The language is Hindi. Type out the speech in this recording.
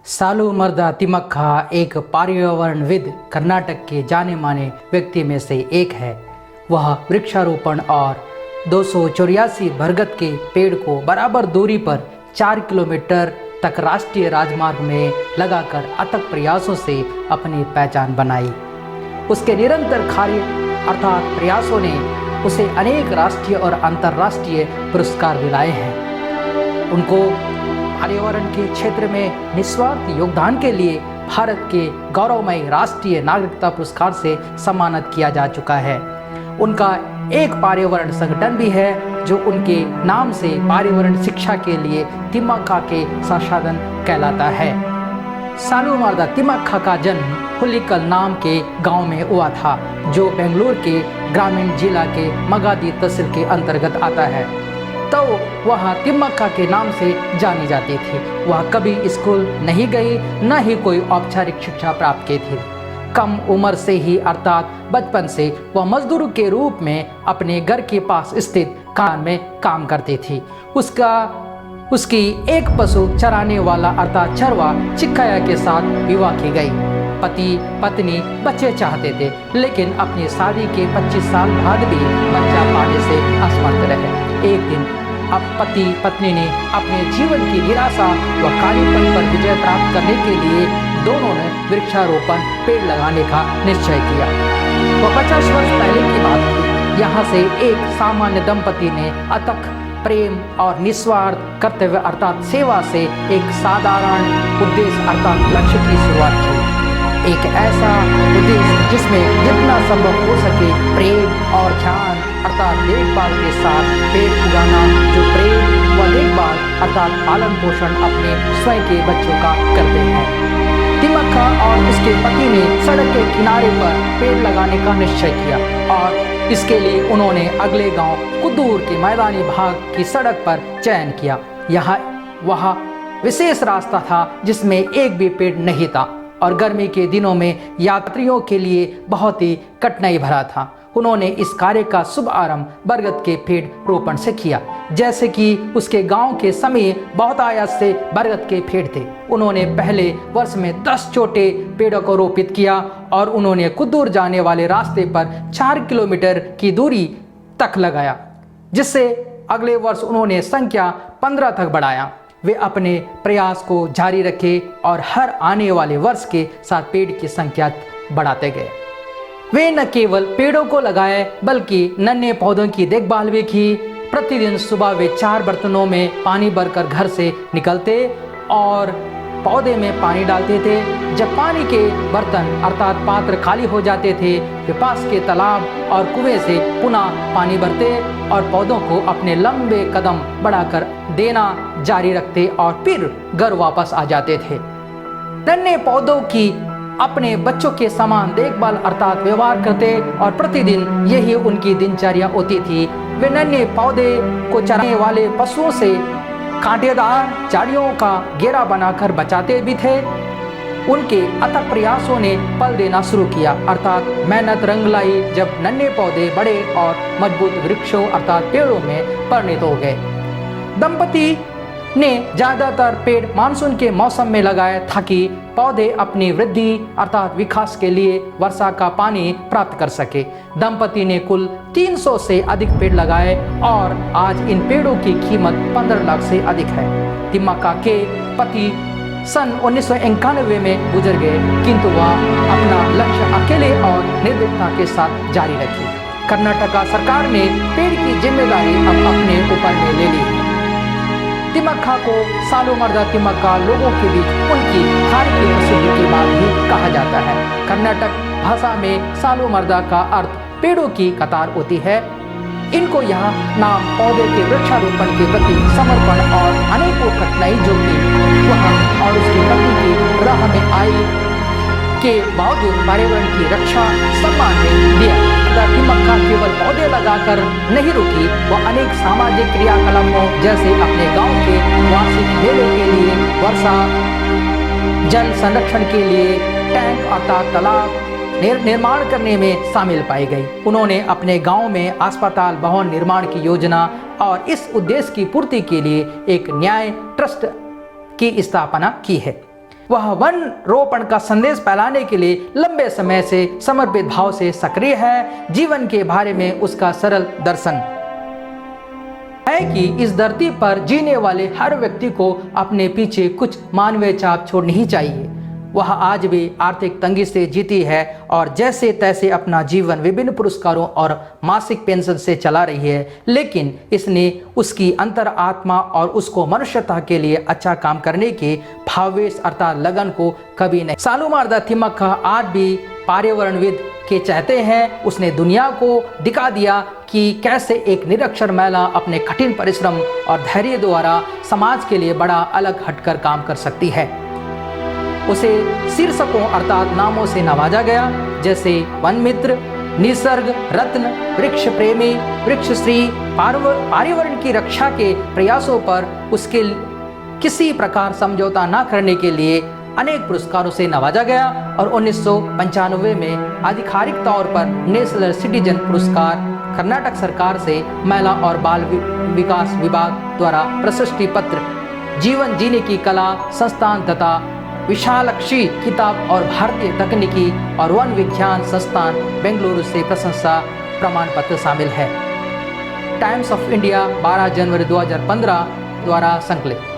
सालुमर्दा तिमक्का एक पर्यावरणविद कर्नाटक के जाने माने व्यक्ति में से एक है। वह वृक्षारोपण और 284 बरगद के पेड़ को बराबर दूरी पर 4 किलोमीटर तक राष्ट्रीय राजमार्ग में लगाकर अथक प्रयासों से अपनी पहचान बनाई। उसके निरंतर कार्य अर्थात प्रयासों ने उसे अनेक राष्ट्रीय और अंतर्राष्ट्रीय पुरस्कार दिलाए हैं। उनको पर्यावरण के क्षेत्र में निस्वार्थ योगदान के लिए भारत के गौरवमयी राष्ट्रीय नागरिकता पुरस्कार से सम्मानित किया जा चुका है। उनका एक पर्यावरण संगठन भी है जो उनके नाम से पर्यावरण शिक्षा के लिए तिमक्का के संसाधन कहलाता है। सालुमर्दा तिमक्का का जन्म हुलिकल नाम के गांव में हुआ था, जो बेंगलुरु के ग्रामीण जिला के मगादी तहसील के अंतर्गत आता है। तो वह तिमक्का के नाम से जानी जाती थी। वह कभी स्कूल नहीं गई, न ही कोई औपचारिक शिक्षा प्राप्त की थी। कम उम्र से ही अर्थात बचपन से वह मजदूर के रूप में अपने घर के पास स्थित खान में काम करती थी। उसकी एक पशु चराने वाला अर्थात चरवा चिक्काया के साथ विवाह की गई। पति पत्नी बच्चे चाहते थे, लेकिन अपनी शादी के 25 साल बाद भी बच्चा पाने से असमर्थ रहे। एक दिन अब पति पत्नी ने अपने जीवन की निराशा व कालीपन पर विजय प्राप्त करने के लिए दोनों ने वृक्षारोपण पेड़ लगाने का निश्चय किया। वह 50 वर्ष पहले की बात थी। यहाँ से एक सामान्य दंपति ने अथक प्रेम और निस्वार्थ कर्तव्य अर्थात सेवा से एक साधारण उद्देश्य अर्थात लक्ष्य की शुरुआत की। एक ऐसा उद्देश्य जिसमें जितना संभव हो सके प्रेम और ध्यान अर्थात देखभाल के साथ पेड़ उगाना, जो प्रेम व देखभाल अर्थात पालन पोषण अपने स्वयं के बच्चों का करते हैं। तिमक्का और उसके पति ने सड़क के किनारे पर पेड़ लगाने का निश्चय किया और इसके लिए उन्होंने अगले गांव कुद्दूर के मैदानी भाग की सड़क पर चयन किया। यहाँ वह विशेष रास्ता था जिसमें एक भी पेड़ नहीं था और गर्मी के दिनों में यात्रियों के लिए बहुत ही कठिनाई भरा था। उन्होंने इस कार्य का शुभ आरंभ बरगद के पेड़ रोपण से किया। जैसे कि उसके गांव के समीप बहुत आयात से बरगद के पेड़ थे। उन्होंने पहले वर्ष में 10 छोटे पेड़ों को रोपित किया और उन्होंने कुद्दूर जाने वाले रास्ते पर 4 किलोमीटर की दूरी तक लगाया, जिससे अगले वर्ष उन्होंने संख्या 15 तक बढ़ाया। वे अपने प्रयास को जारी रखे और हर आने वाले वर्ष के साथ पेड़ की संख्या बढ़ाते गए। वे न केवल पेड़ों को लगाए बल्कि नन्हे पौधों की देखभाल भी की। प्रतिदिन सुबह वे 4 बर्तनों में पानी भरकर घर से निकलते और पौधे में पानी डालते थे। जब पानी के बर्तन अर्थात पात्र खाली हो जाते थे, वे पास के तालाब और कुएं से पुनः पानी भरते और पौधों को अपने लंबे कदम बढ़ाकर देना जारी रखते और फिर घर वापस आ जाते थे। नन्हे पौधों की अपने बच्चों के समान देखभाल अर्थात व्यवहार करते और प्रतिदिन यही उनकी दिनचर्या होती थी। वे नन्हे पौधे को चराने वाले पशुओं से कांटेदार झाड़ियों का घेरा बनाकर बचाते भी थे। उनके अथक प्रयासों ने फल देना शुरू किया अर्थात मेहनत रंग लाई जब नन्हे पौधे बड़े और मजबूत वृक्षों अर्थात पेड़ों में परिणत हो गए। दंपति ने ज्यादातर पेड़ मानसून के मौसम में लगाए ताकि पौधे अपनी वृद्धि अर्थात विकास के लिए वर्षा का पानी प्राप्त कर सके। दंपति ने कुल 300 से अधिक पेड़ लगाए और आज इन पेड़ों की कीमत 15 लाख से अधिक है। तिमक्का के पति सन 1991 में गुजर गए, किंतु वह अपना लक्ष्य अकेले और निर्भीकता के साथ जारी रखी। कर्नाटक सरकार ने पेड़ की जिम्मेदारी अब अपने ऊपर में ले ली। तिमक्का को सालुमर्दा तिमक्का लोगों के बीच उनकी कार्य की प्रसिद्धि के बाद भी कहा जाता है। कर्नाटक भाषा में सालुमर्दा का अर्थ पेड़ों की कतार होती है। इनको यहाँ नाम पौधे के वृक्षारोपण के प्रति समर्पण और अनेकों कठिनाई जो कि वह और उसकी पत्नी की राह में आई के बावजूद पर्यावरण की रक्षा सम्मान में दिया। तिमक्का केवल पौधे लगाकर नहीं रुकी, वह अनेक सामाजिक क्रियाकलापों जैसे अपने गांव के वार्षिक मेले के लिए, वर्षा जल संरक्षण के लिए टैंक अर्थात तालाब निर्माण करने में शामिल पाई गई। उन्होंने अपने गांव में अस्पताल भवन निर्माण की योजना और इस उद्देश्य की पूर्ति के लिए एक न्याय ट्रस्ट की स्थापना की है। वह वन रोपण का संदेश फैलाने के लिए लंबे समय से समर्पित भाव से सक्रिय है। जीवन के बारे में उसका सरल दर्शन है कि इस धरती पर जीने वाले हर व्यक्ति को अपने पीछे कुछ मानवीय छाप छोड़नी ही चाहिए। वह आज भी आर्थिक तंगी से जीती है और जैसे तैसे अपना जीवन विभिन्न पुरस्कारों और मासिक पेंशन से चला रही है, लेकिन इसने उसकी अंतर आत्मा और उसको मनुष्यता के लिए अच्छा काम करने के भावेश अर्थात लगन को कभी नहीं। सालुमारदा थिमक्का आज भी पर्यावरणविद के चाहते हैं। उसने दुनिया को दिखा दिया कि कैसे एक निरक्षर महिला अपने कठिन परिश्रम और धैर्य द्वारा समाज के लिए बड़ा अलग हटकर काम कर सकती है। उसे शीर्षकों अर्थात नामों से नवाजा गया, जैसे वन मित्र, निसर्ग रत्न, वृक्ष प्रेमी, वृक्ष श्री। पर्यावरण की रक्षा के प्रयासों पर उसके किसी प्रकार समझौता न करने के लिए अनेक पुरस्कारों से नवाजा गया और 1995 में आधिकारिक तौर पर नेशनल सिटीजन पुरस्कार कर्नाटक सरकार से महिला और बाल विकास विभाग द्वारा प्रशस्ति पत्र, जीवन जीने की कला संस्थान तथा विशालक्षी किताब और भारतीय तकनीकी और वन विज्ञान संस्थान बेंगलुरु से प्रशंसा प्रमाण पत्र शामिल है। टाइम्स ऑफ इंडिया 12 जनवरी 2015 द्वारा संकलित।